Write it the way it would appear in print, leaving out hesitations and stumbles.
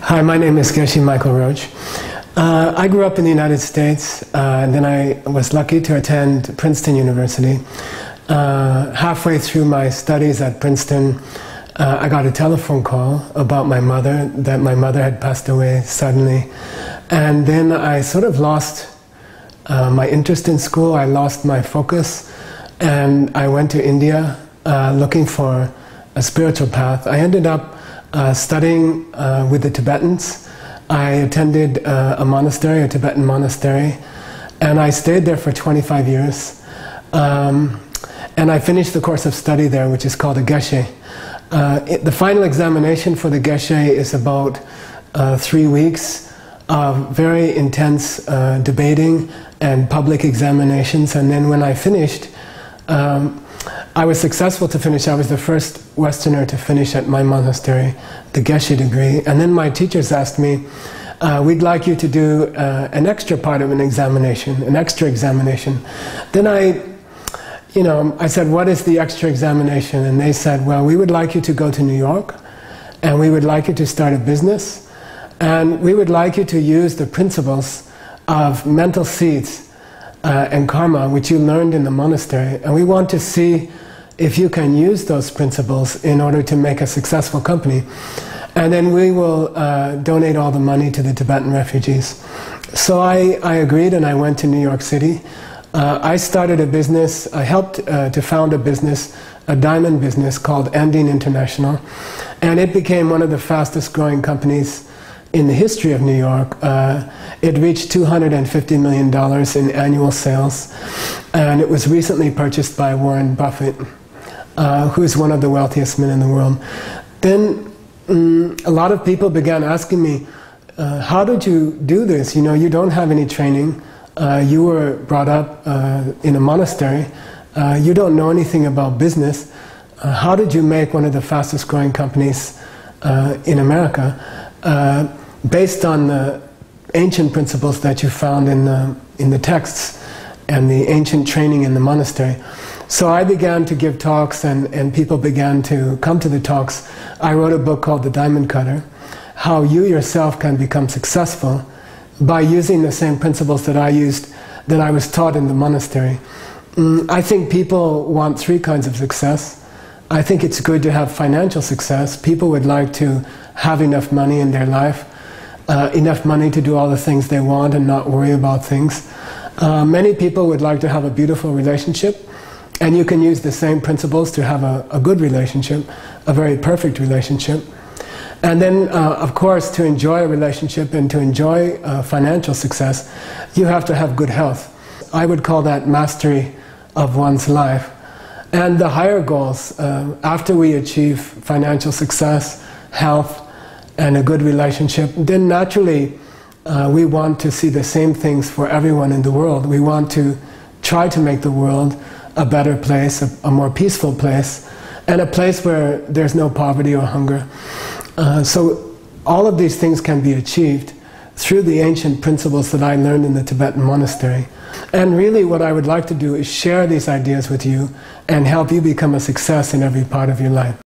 Hi, my name is Geshe Michael Roach. I grew up in the United States, and then I was lucky to attend Princeton University. Halfway through my studies at Princeton, I got a telephone call about my mother, that my mother had passed away suddenly. And then I sort of lost my interest in school, I lost my focus, and I went to India looking for a spiritual path. I ended up studying with the Tibetans. I attended a monastery, a Tibetan monastery, and I stayed there for 25 years. And I finished the course of study there, which is called a Geshe. The final examination for the Geshe is about 3 weeks of very intense debating and public examinations. And then when I finished, I was successful to finish. I was the first Westerner to finish at my monastery, the Geshe Degree. And then my teachers asked me, we'd like you to do an extra part of an examination, an extra examination. Then I said, what is the extra examination? And they said, well, we would like you to go to New York, and we would like you to start a business, and we would like you to use the principles of mental seeds and karma, which you learned in the monastery, and we want to see if you can use those principles in order to make a successful company. And then we will donate all the money to the Tibetan refugees. So I agreed, and I went to New York City. I started a business, I helped to found a business, a diamond business called Andine International, and it became one of the fastest growing companies in the history of New York. It reached $250 million in annual sales, and it was recently purchased by Warren Buffett, who's one of the wealthiest men in the world. Then a lot of people began asking me, how did you do this? You know, you don't have any training. You were brought up in a monastery. You don't know anything about business. How did you make one of the fastest growing companies in America based on the ancient principles that you found in the texts and the ancient training in the monastery? So I began to give talks, and people began to come to the talks. I wrote a book called The Diamond Cutter, how you yourself can become successful by using the same principles that I used, that I was taught in the monastery. I think people want 3 kinds of success. I think it's good to have financial success. People would like to have enough money in their life, enough money to do all the things they want and not worry about things. Many people would like to have a beautiful relationship, and you can use the same principles to have a good relationship, a very perfect relationship. And then, of course, to enjoy a relationship and to enjoy financial success, you have to have good health. I would call that mastery of one's life. And the higher goals, after we achieve financial success, health, and a good relationship, then naturally we want to see the same things for everyone in the world. We want to try to make the world a better place, a more peaceful place, and a place where there's no poverty or hunger. So all of these things can be achieved through the ancient principles that I learned in the Tibetan monastery. And really what I would like to do is share these ideas with you and help you become a success in every part of your life.